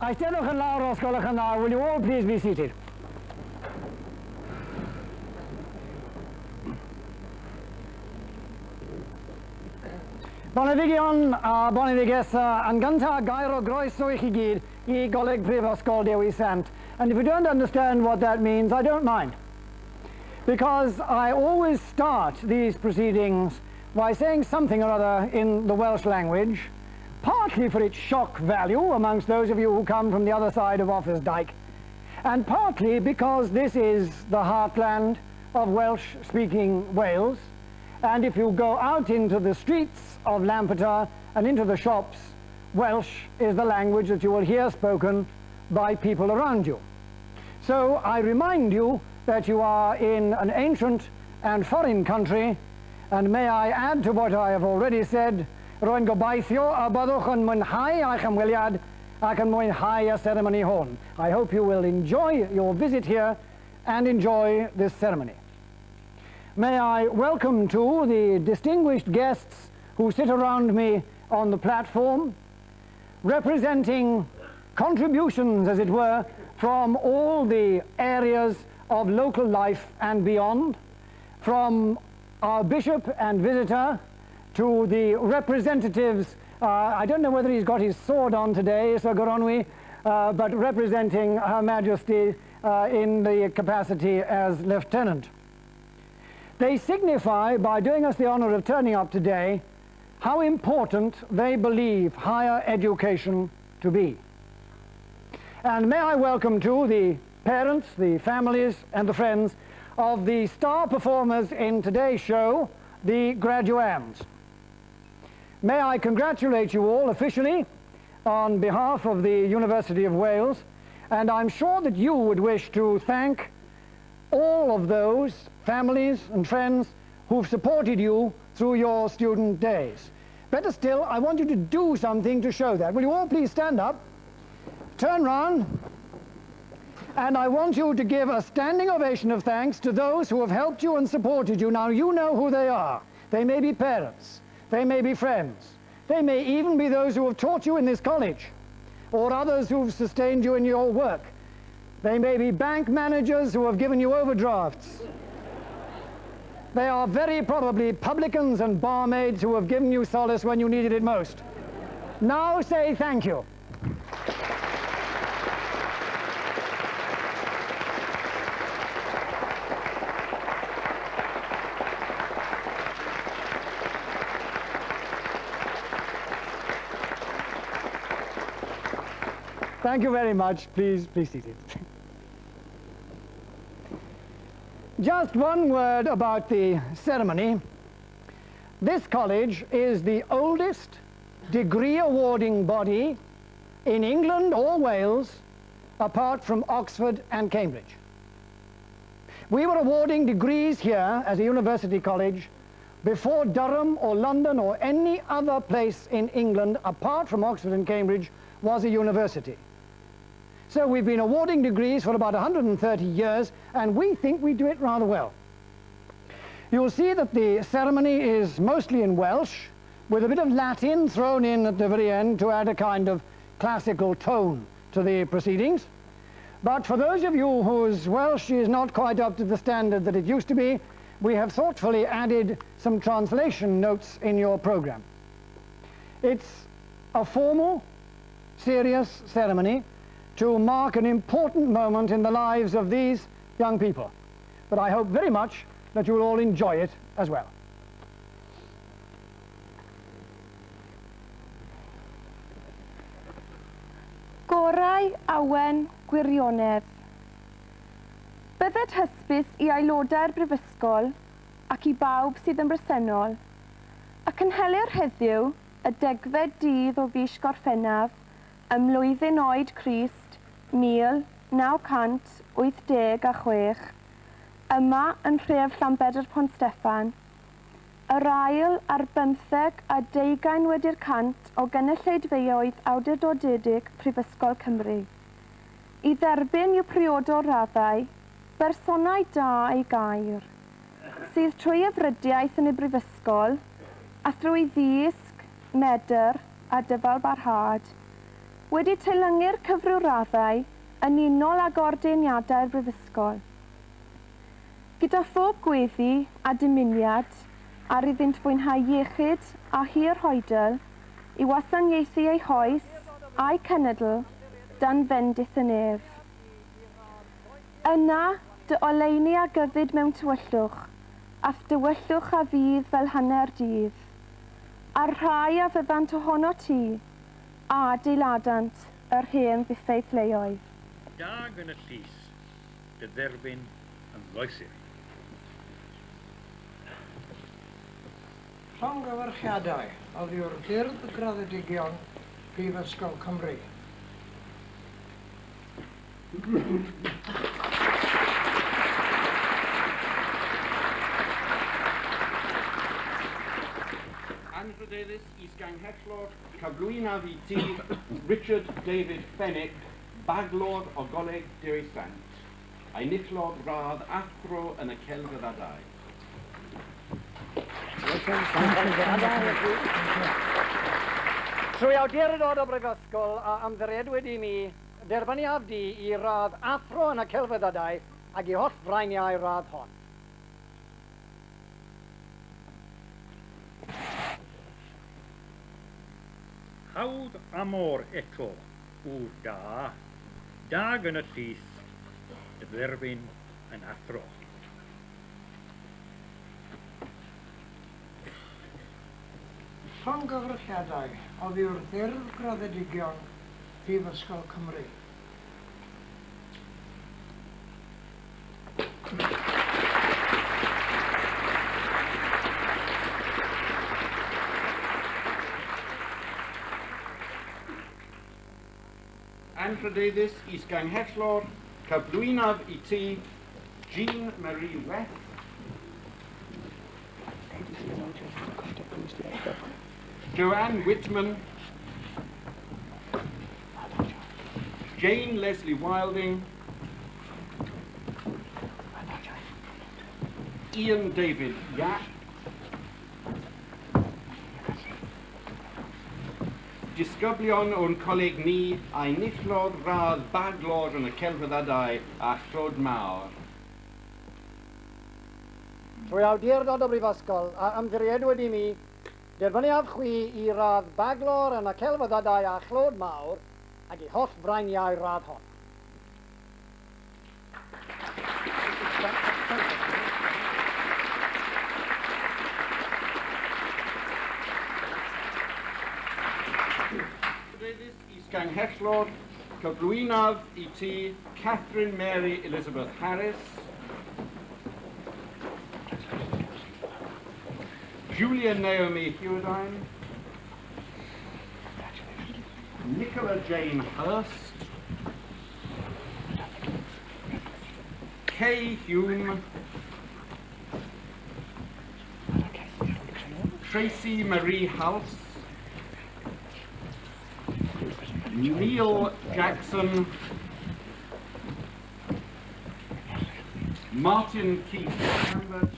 Eisteddwch yn lawr os gwelwch yn dda. Will you all please be seated? Boneddigion a boneddiges, yn gyntaf gair o groeso I chi gyd I Goleg Prifysgol Dewi Sant. And if you don't understand what that means, I don't mind. Because I always start these proceedings by saying something or other in the Welsh language, partly for its shock value amongst those of you who come from the other side of Offa's Dyke, and partly because this is the heartland of Welsh-speaking Wales, and if you go out into the streets of Lampeter and into the shops, Welsh is the language that you will hear spoken by people around you. So I remind you that you are in an ancient and foreign country, and may I add to what I have already said, rwy'n gobeithio a byddwch yn mwynhau eich ymweliad ac yn mwynhau y ceremony hwn. I hope you will enjoy your visit here and enjoy this ceremony. May I welcome to the distinguished guests who sit around me on the platform, representing contributions, as it were, from all the areas of local life and beyond, from our bishop and visitor to the representatives, I don't know whether he's got his sword on today, Sir Goronwy, but representing Her Majesty in the capacity as Lieutenant. They signify, by doing us the honor of turning up today, how important they believe higher education to be. And may I welcome too the parents, the families and the friends of the star performers in today's show, the graduands. May I congratulate you all officially on behalf of the University of Wales, and I'm sure that you would wish to thank all of those families and friends who've supported you through your student days. Better still, I want you to do something to show that. Will you all please stand up, turn round, and I want you to give a standing ovation of thanks to those who have helped you and supported you. Now, you know who they are. They may be parents, they may be friends, they may even be those who have taught you in this college, or others who've sustained you in your work. They may be bank managers who have given you overdrafts. They are very probably publicans and barmaids who have given you solace when you needed it most. Now say thank you. Thank you very much. Please be seated. Just one word about the ceremony. This college is the oldest degree awarding body in England or Wales apart from Oxford and Cambridge. We were awarding degrees here as a university college before Durham or London or any other place in England apart from Oxford and Cambridge was a university. So we've been awarding degrees for about 130 years, and we think we do it rather well. You'll see that the ceremony is mostly in Welsh, with a bit of Latin thrown in at the very end to add a kind of classical tone to the proceedings. But for those of you whose Welsh is not quite up to the standard that it used to be, we have thoughtfully added some translation notes in your program. It's a formal, serious ceremony to mark an important moment in the lives of these young people. But I hope very much that you will all enjoy it as well. Gorau awen gwirionedd. Bydded hysbys I aelodau'r brifysgol ac I bawb sydd yn bresennol, ac yn helir heddiw y 10 dydd o fis Gorffennaf ym mlwyddyn oed Crist 1986, yma yn nhref Lampeter Pont Steffan, yr ail ar 15 wedi'r cant o gynulleidfaoedd awdurdodedig Prifysgol Cymru. I dderbyn i'w priodo raddau, bersonau da ei gair, sydd trwy yfrydiaeth yn y brifysgol, a thrwy ddisg, medr a dyfal barhad, wedi teilyngu'r cyfriwraddau yn unol ag ordeniadau'r Brifysgol. Gyda phob gweddi a dymuniad ar iddynt fwynhau iechyd a hir hoedl i wasanaethu eu hoes a'i cenedl dan fendith y nef. Yna dy oleuni a gyfyd mewn tywyllwch, ath dywyllwch a fydd fel hanner dydd, a'r rhai a fyddant ohono ti, a adeiladant yr hen ddifeithleoedd. Dag yn y llys, dy dderbyn yn loesir. Llongyfarchiadau oddi o'r ffyrdd y graddedigion Prifysgol Cymru. Anrhydeddus is ganghellor cyflwynaf I ti Richard David Fenwick, baglor o Goleg Dewisant, a'i nillod radd athro yn y celfyddadau. Trwy awdurdod o Brifysgol a ymddiriedwyd I mi, derbaniaf di I radd athro yn y celfyddadau ac I holl frainiau radd hon. Hawdd amor eto, wr da, dag yn y llys, dy dderbyn yn athro. Llongyfarchiadau oddi o'r ffyrdd graddedigion Prifysgol Cymru. Anrhydeddus is ganghellor cyflwynaf I ti Jean Marie Weth, Joanne Whitman, Jane Leslie Wilding, Ian David Yap, disgyblion o'n coleg ni a'i nillod radd baglor yn y celfyddadau a chlod mawr. Trwy awdurdod o Brifysgol a ymddiriedwyd I mi, derbaniaf chwi I radd baglor yn y celfyddadau a chlod mawr ac I holl frainiau radd hon. Ganghellor cyflwynaf I ti Catherine Mary Elizabeth Harris, Julia Naomi Hewardine, Nicola Jane Hurst, Kay Hume, Tracy Marie House, Neil Jackson, Martin Keith Lambert,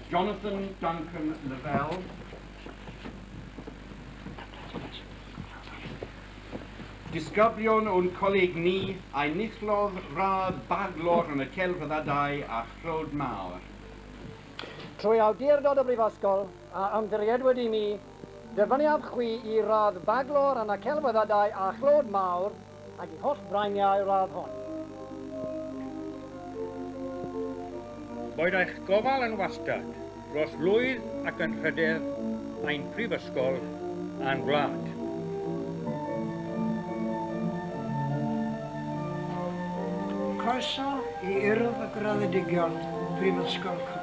Jonathan Duncan Lavelle, disgyblion o'n coleg ni a'i nillod radd baglor yn y celfyddadau a chlod mawr. Trwy awdurdod o Brifysgol a ymddiriedwyd I mi, derbaniaf chwi I radd baglor yn y celfyddadau a chlod mawr ac I holl frainiau radd hon. Boed eich gofal yn wastad dros lwydd ac yn rhededd ein prifysgol a'n gwlad. Croeso I urdd y graddedigion Prifysgol Cymru.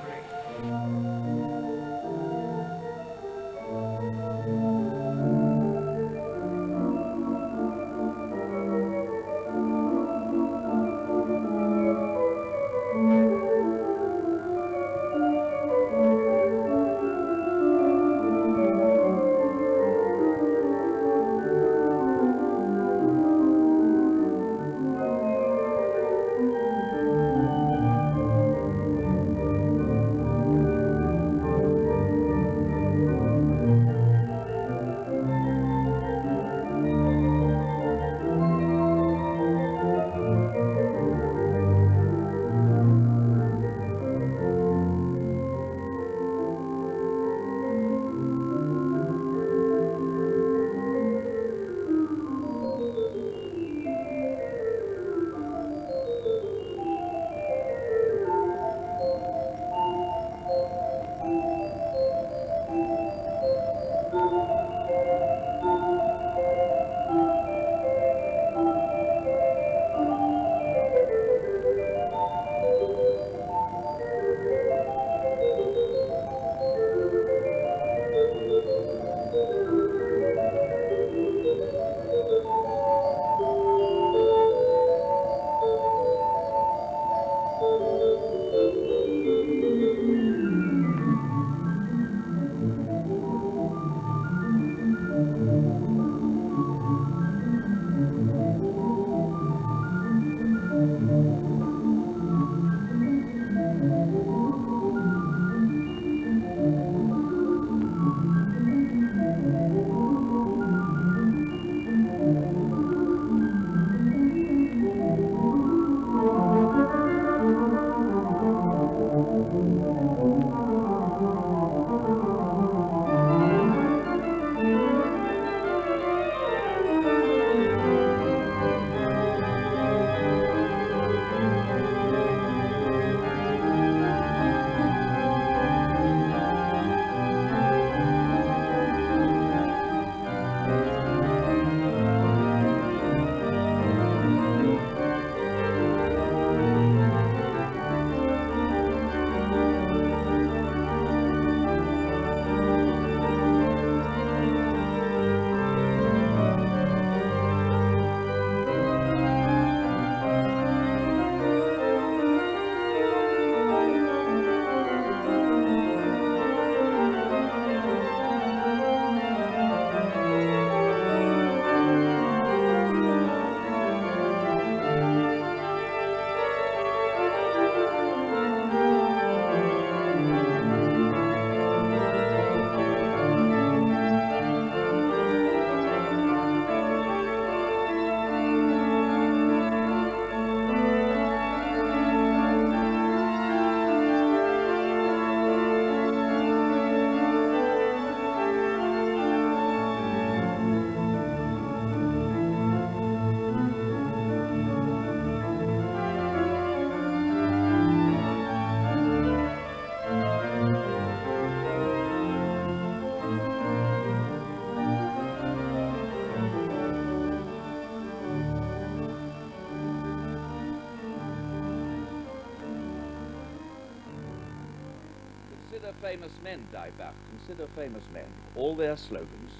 famous men die back. Consider famous men, all their slogans,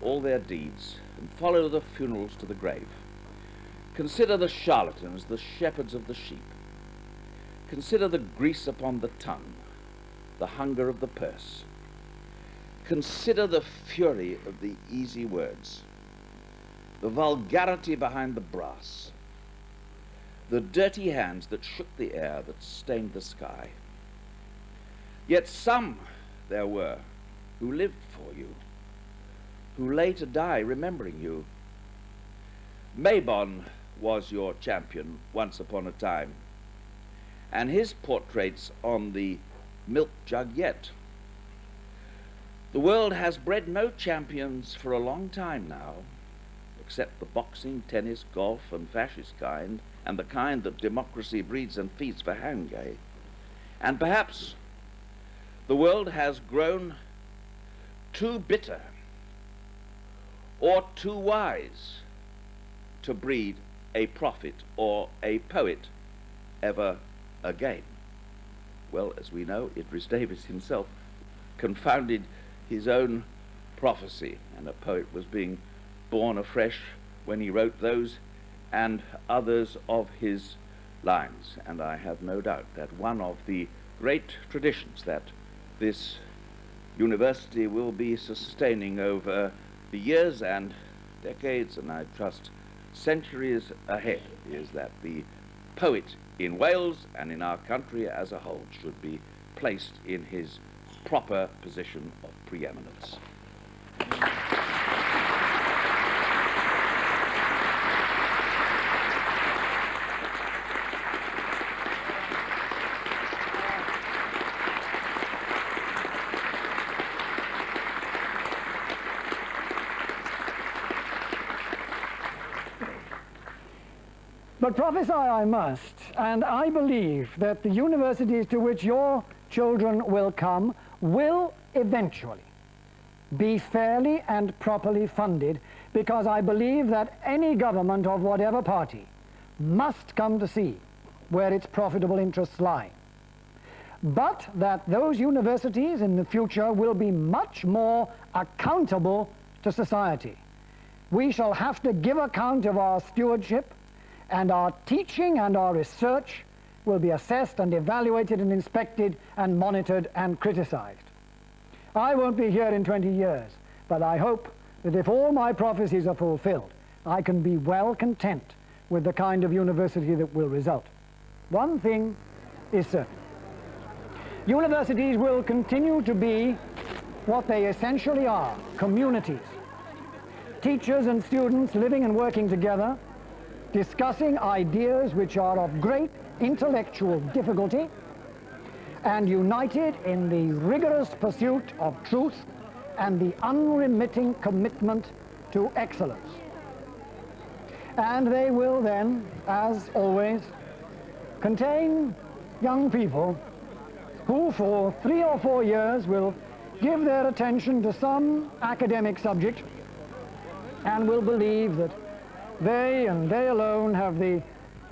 all their deeds, and follow the funerals to the grave. Consider the charlatans, the shepherds of the sheep. Consider the grease upon the tongue, the hunger of the purse. Consider the fury of the easy words, the vulgarity behind the brass, the dirty hands that shook the air, that stained the sky. Yet some there were who lived for you, who lay to die remembering you. Mabon was your champion once upon a time, and his portrait's on the milk jug yet. The world has bred no champions for a long time now, except the boxing, tennis, golf, and fascist kind, and the kind that democracy breeds and feeds for Hangay. And perhaps the world has grown too bitter or too wise to breed a prophet or a poet ever again. Well, as we know, Idris Davis himself confounded his own prophecy, and a poet was being born afresh when he wrote those and others of his lines. And I have no doubt that one of the great traditions that this university will be sustaining over the years and decades, and I trust centuries ahead, is that the poet in Wales and in our country as a whole should be placed in his proper position of preeminence. But prophesy I must, and I believe that the universities to which your children will come will eventually be fairly and properly funded, because I believe that any government of whatever party must come to see where its profitable interests lie. But that those universities in the future will be much more accountable to society. We shall have to give account of our stewardship, and our teaching and our research will be assessed and evaluated and inspected and monitored and criticized. I won't be here in 20 years, but I hope that if all my prophecies are fulfilled, I can be well content with the kind of university that will result. One thing is certain. Universities will continue to be what they essentially are, communities. Teachers and students living and working together, discussing ideas which are of great intellectual difficulty, and united in the rigorous pursuit of truth and the unremitting commitment to excellence. And they will then, as always, contain young people who for 3 or 4 years will give their attention to some academic subject and will believe that they and they alone have the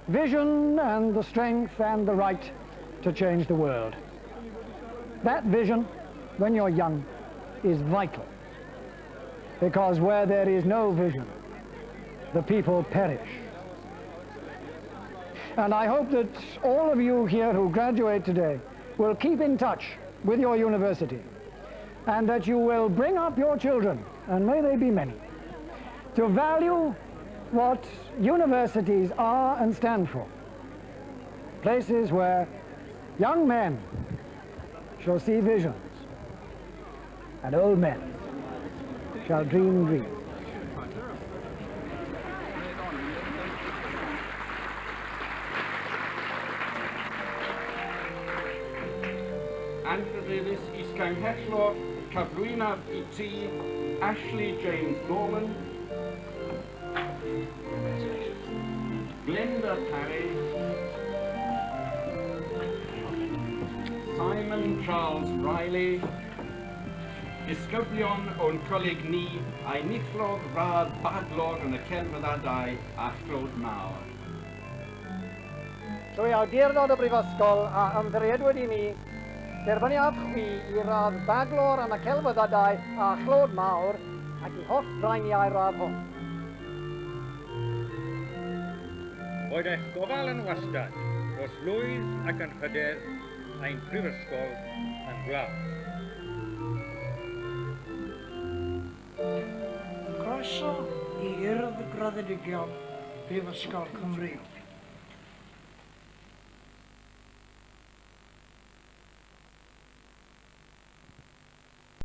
vision and the strength and the right to change the world. That vision, when you're young, is vital, because where there is no vision, the people perish. And I hope that all of you here who graduate today will keep in touch with your university, and that you will bring up your children, and may they be many, to value what universities are and stand for. Places where young men shall see visions, and old men shall dream dreams. Anrhydeddus is Cynghellor, Cyflwynaf I Ti, Ashley James Norman, Glenda Parry, Simon Charles Riley, Disgyblion o'n coleg ni, a'i nithlog radd badlog yn y celfyddadau a chlod mawr. Trwy awdurdod y brifysgol a ymddiriedwyd i ni Derbyniad chwi I radd baglor am y celfyddadau a chlod mawr ac I holl draeniau radd hwn. Boed eich gofal yn wastad dros lwydd ac yn hyder ein prifysgol yn glaf. Croeso I Urdd y Graddedigion Prifysgol Cymru.